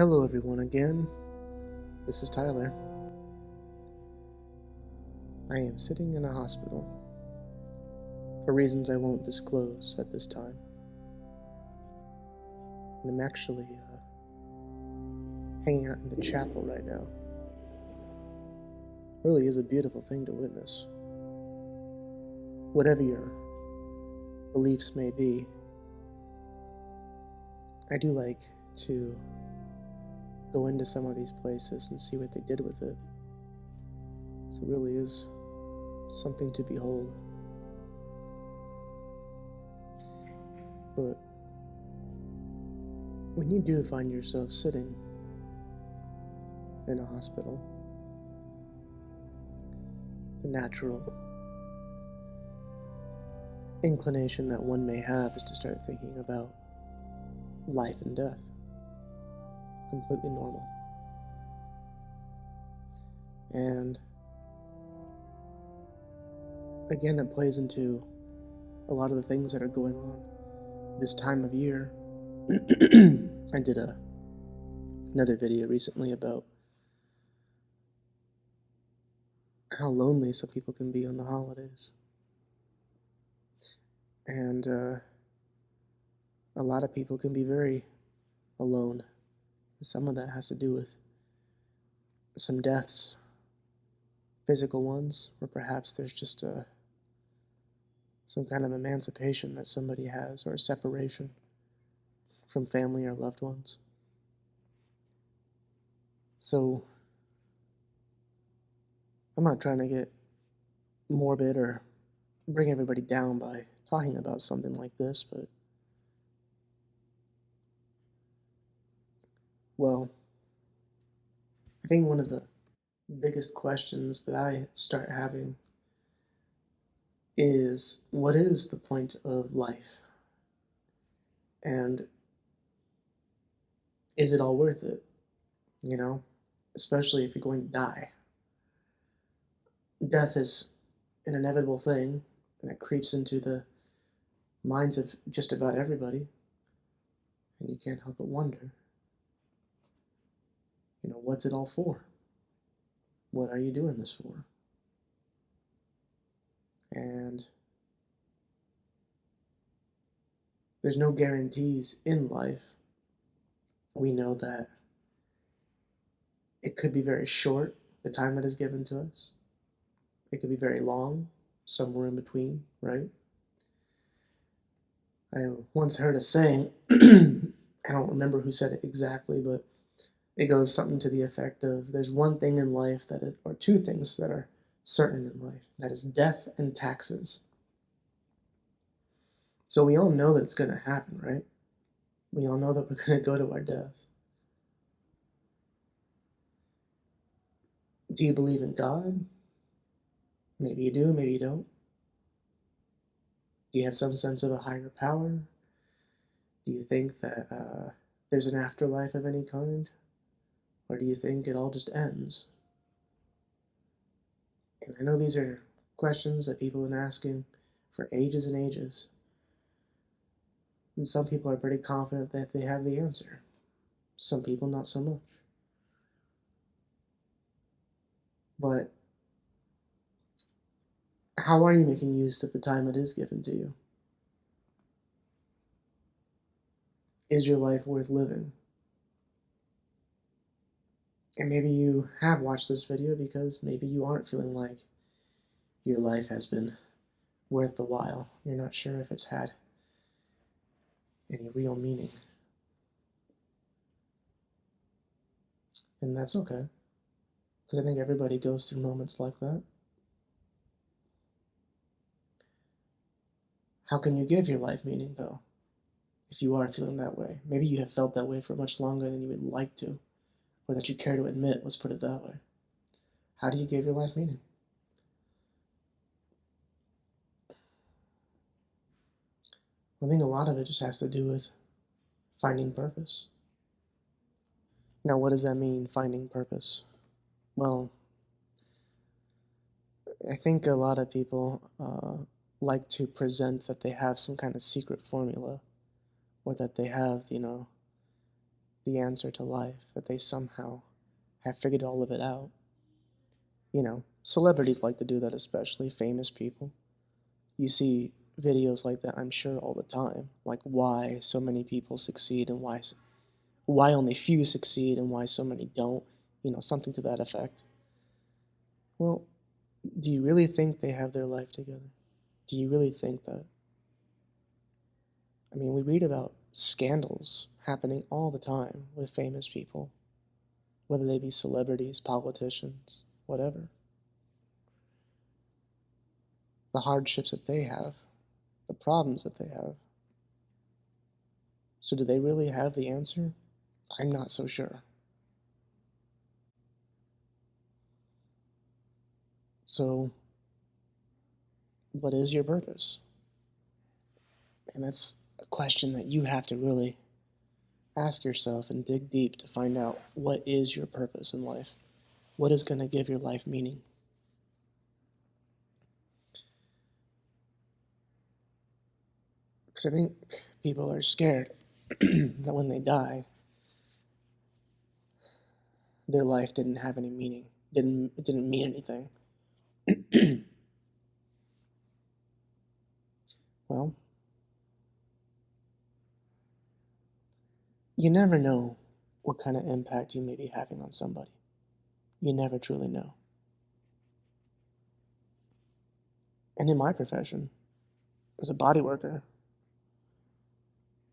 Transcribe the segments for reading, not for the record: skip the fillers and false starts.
Hello everyone again, this is Tyler. I am sitting in a hospital, for reasons I won't disclose at this time. And I'm actually hanging out in the chapel right now. It really is a beautiful thing to witness. Whatever your beliefs may be, I do like to go into some of these places and see what they did with it. So it really is something to behold. But when you do find yourself sitting in a hospital, the natural inclination that one may have is to start thinking about life and death. Completely normal. And again, it plays into a lot of the things that are going on this time of year. I did another video recently about how lonely some people can be on the holidays. And a lot of people can be very alone. Some of that has to do with some deaths, physical ones, or perhaps there's just some kind of emancipation that somebody has, or a separation from family or loved ones. So I'm not trying to get morbid or bring everybody down by talking about something like this, but well, I think one of the biggest questions that I start having is, what is the point of life? And is it all worth it? You know, especially if you're going to die. Death is an inevitable thing, and it creeps into the minds of just about everybody, and you can't help but wonder, what's it all for? What are you doing this for? And there's no guarantees in life. We know that it could be very short, the time that is given to us. It could be very long, somewhere in between, right? I once heard a saying, I don't remember who said it exactly, but it goes something to the effect of, there's one thing in life or two things that are certain in life, that is death and taxes. So we all know that it's going to happen, right? We all know that we're going to go to our death. Do you believe in God? Maybe you do, maybe you don't. Do you have some sense of a higher power? Do you think that there's an afterlife of any kind? Or do you think it all just ends? And I know these are questions that people have been asking for ages and ages. And some people are pretty confident that they have the answer. Some people not so much. But how are you making use of the time it is given to you? Is your life worth living? And maybe you have watched this video because maybe you aren't feeling like your life has been worth the while. You're not sure if it's had any real meaning. And that's okay, because I think everybody goes through moments like that. How can you give your life meaning, though, if you are feeling that way? Maybe you have felt that way for much longer than you would like to, or that you care to admit, let's put it that way. How do you give your life meaning? I think a lot of it just has to do with finding purpose. Now, what does that mean, finding purpose? Well, I think a lot of people like to present that they have some kind of secret formula, or that they have, the answer to life, that they somehow have figured all of it out. You know, celebrities like to do that, especially famous people. You see videos like that, I'm sure, all the time. Like why so many people succeed and why only few succeed and why so many don't. You know, something to that effect. Well, do you really think they have their life together? Do you really think that? I mean, we read about scandals happening all the time with famous people, whether they be celebrities, politicians, whatever. The hardships that they have, the problems that they have. So do they really have the answer? I'm not so sure. So, what is your purpose? And that's a question that you have to really ask yourself and dig deep to find out what is your purpose in life. What is going to give your life meaning? Because I think people are scared that when they die, their life didn't have any meaning. It didn't mean anything. Well, you never know what kind of impact you may be having on somebody. You never truly know. And in my profession, as a body worker,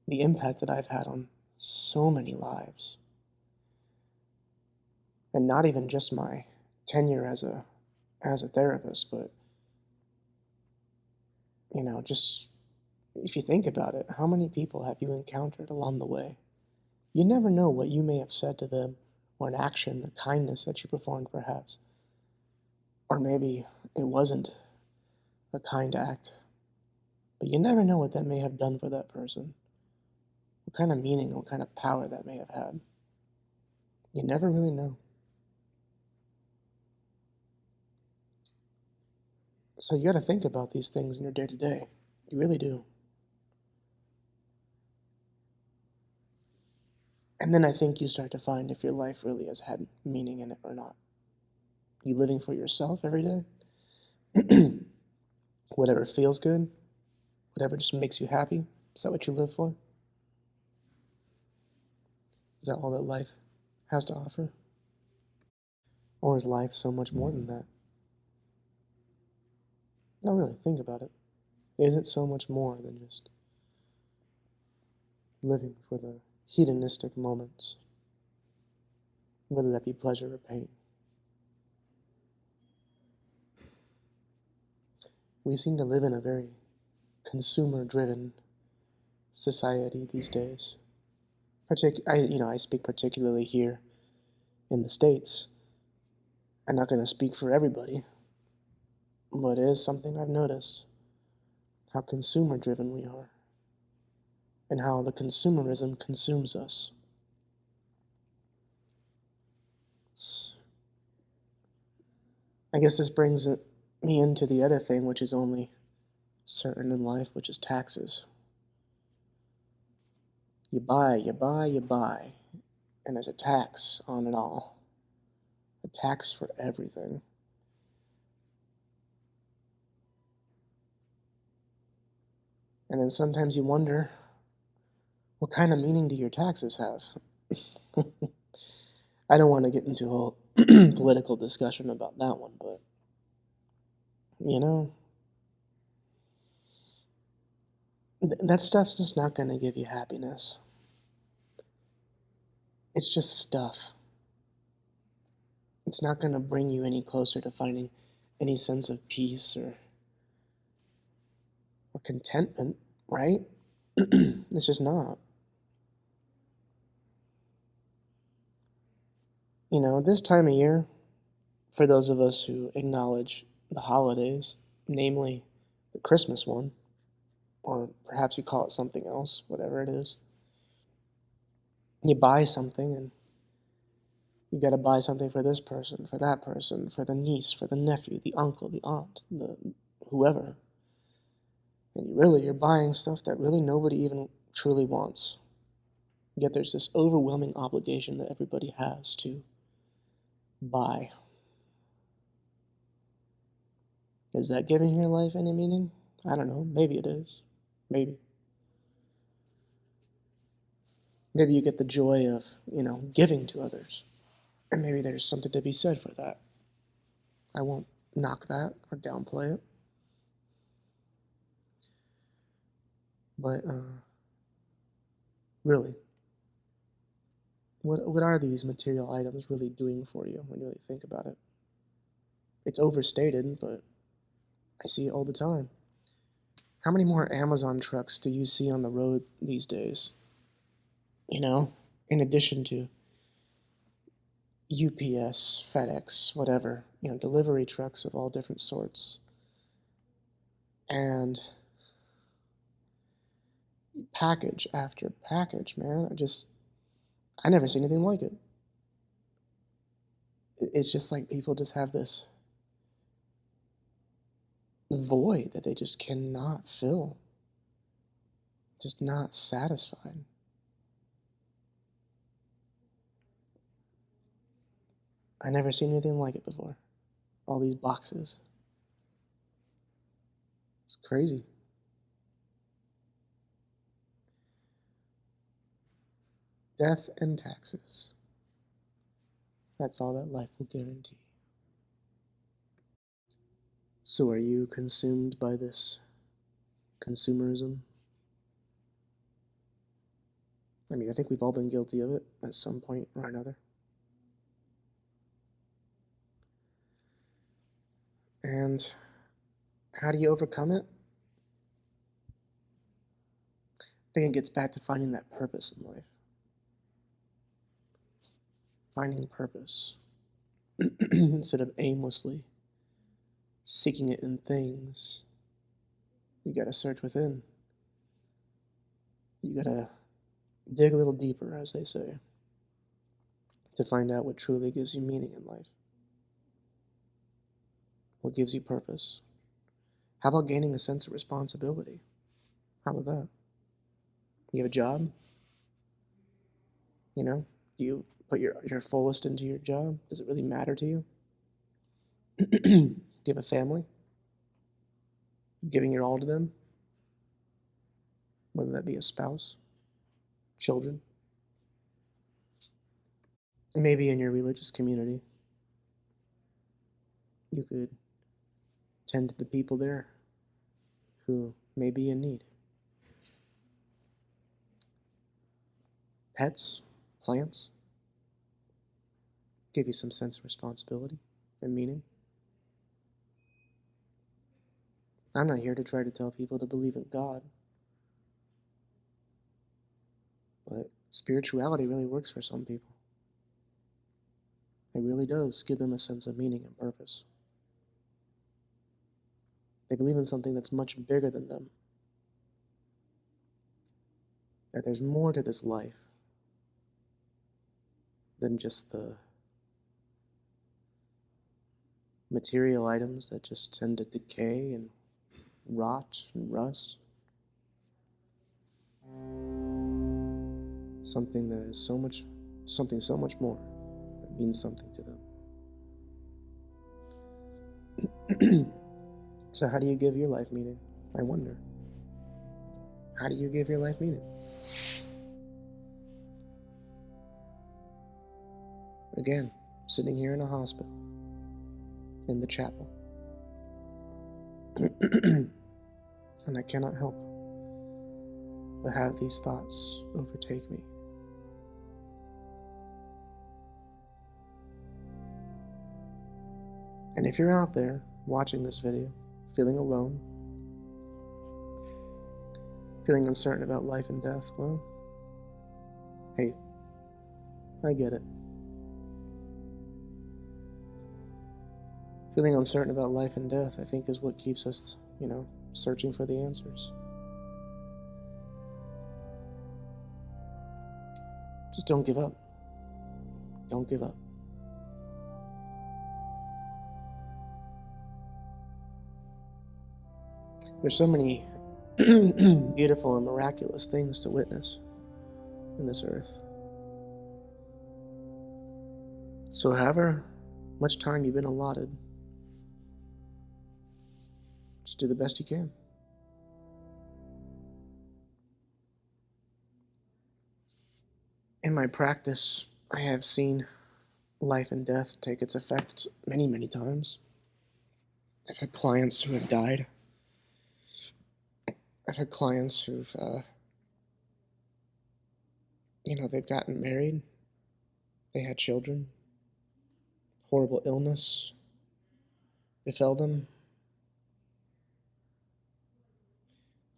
the impact that I've had on so many lives, and not even just my tenure as a therapist, but just if you think about it, how many people have you encountered along the way? You never know what you may have said to them, or an action, a kindness that you performed perhaps. Or maybe it wasn't a kind act, but you never know what that may have done for that person. What kind of meaning, what kind of power that may have had. You never really know. So you got to think about these things in your day to day. You really do. And then I think you start to find if your life really has had meaning in it or not. You living for yourself every day? Whatever feels good? Whatever just makes you happy? Is that what you live for? Is that all that life has to offer? Or is life so much more than that? No, really, think about it. Is it so much more than just living for the hedonistic moments, whether that be pleasure or pain? We seem to live in a very consumer-driven society these days. I speak particularly here in the States. I'm not going to speak for everybody, but it is something I've noticed, how consumer-driven we are, and how the consumerism consumes us. I guess this brings me into the other thing, which is only certain in life, which is taxes. You buy, you buy, you buy, and there's a tax on it all. A tax for everything. And then sometimes you wonder, what kind of meaning do your taxes have? I don't want to get into a whole political discussion about that one, but, that stuff's just not going to give you happiness. It's just stuff. It's not going to bring you any closer to finding any sense of peace or contentment, right? It's just not. This time of year, for those of us who acknowledge the holidays, namely the Christmas one, or perhaps you call it something else, whatever it is, you buy something and you got to buy something for this person, for that person, for the niece, for the nephew, the uncle, the aunt, the whoever. And you're buying stuff that really nobody even truly wants. Yet there's this overwhelming obligation that everybody has to buy. Is that giving your life any meaning? I don't know. Maybe it is. Maybe. Maybe you get the joy of, giving to others. And maybe there's something to be said for that. I won't knock that or downplay it. But really, what are these material items really doing for you when you really think about it? It's overstated, but I see it all the time. How many more Amazon trucks do you see on the road these days? In addition to UPS, FedEx, whatever, delivery trucks of all different sorts. And package after package, man. I never see anything like it. It's just like people just have this void that they just cannot fill. Just not satisfied. I never seen anything like it before. All these boxes. It's crazy. Death and taxes. That's all that life will guarantee. So are you consumed by this consumerism? I think we've all been guilty of it at some point or another. And how do you overcome it? I think it gets back to finding that purpose in life. Finding purpose instead of aimlessly seeking it in things. You gotta search within. You gotta dig a little deeper, as they say, to find out what truly gives you meaning in life. What gives you purpose? How about gaining a sense of responsibility? How about that? You have a job? Do you put your fullest into your job? Does it really matter to you? Do you have a family? Giving your all to them? Whether that be a spouse, children, maybe in your religious community, you could tend to the people there who may be in need. Pets, plants, give you some sense of responsibility and meaning. I'm not here to try to tell people to believe in God, but spirituality really works for some people. It really does give them a sense of meaning and purpose. They believe in something that's much bigger than them. That there's more to this life than just the material items that just tend to decay and rot and rust. Something that is something so much more that means something to them. So how do you give your life meaning? I wonder. How do you give your life meaning? Again, sitting here in a hospital, in the chapel. And I cannot help but have these thoughts overtake me. And if you're out there watching this video, feeling alone, feeling uncertain about life and death, well, hey, I get it. Feeling uncertain about life and death, I think, is what keeps us, searching for the answers. Just don't give up. Don't give up. There's so many beautiful and miraculous things to witness in this earth. So however much time you've been allotted, just do the best you can. In my practice, I have seen life and death take its effect many, many times. I've had clients who have died. I've had clients who've, they've gotten married. They had children. Horrible illness befell them.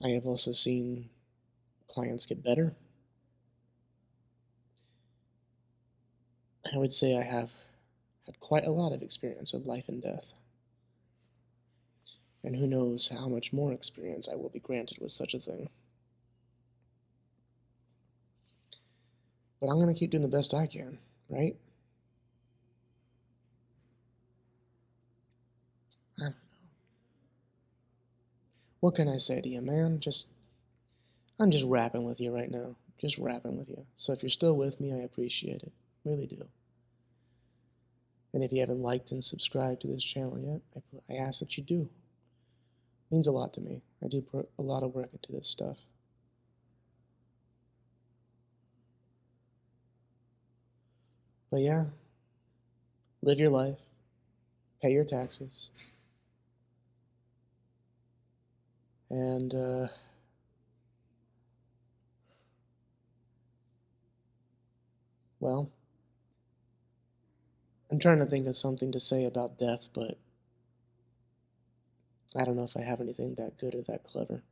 I have also seen clients get better. I would say I have had quite a lot of experience with life and death. And who knows how much more experience I will be granted with such a thing. But I'm going to keep doing the best I can, right? I don't know. What can I say to you, man? I'm just rapping with you right now. Just rapping with you. So if you're still with me, I appreciate it. Really do. And if you haven't liked and subscribed to this channel yet, I ask that you do. It means a lot to me. I do put a lot of work into this stuff. But yeah, live your life, pay your taxes, and well, I'm trying to think of something to say about death, but I don't know if I have anything that good or that clever.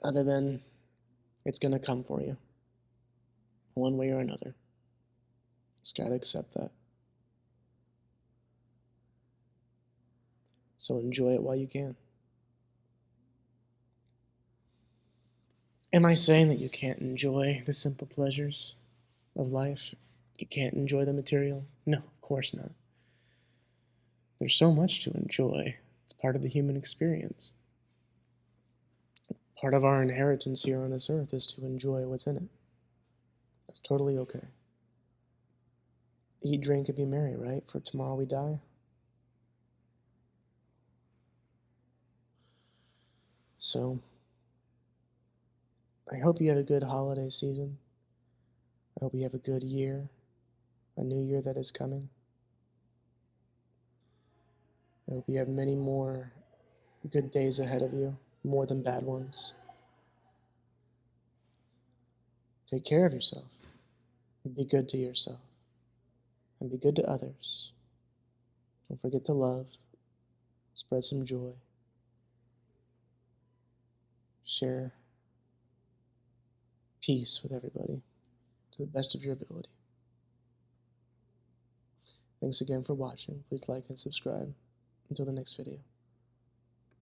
Other than it's gonna come for you, one way or another. Just gotta accept that. So enjoy it while you can. Am I saying that you can't enjoy the simple pleasures of life? You can't enjoy the material? No, of course not. There's so much to enjoy. It's part of the human experience. Part of our inheritance here on this earth is to enjoy what's in it. That's totally okay. Eat, drink, and be merry, right? For tomorrow we die. So, I hope you have a good holiday season. I hope you have a good year, a new year that is coming. I hope you have many more good days ahead of you, more than bad ones. Take care of yourself, and be good to yourself, and be good to others. Don't forget to love, spread some joy, share peace with everybody to the best of your ability. Thanks again for watching. Please like and subscribe. Until the next video.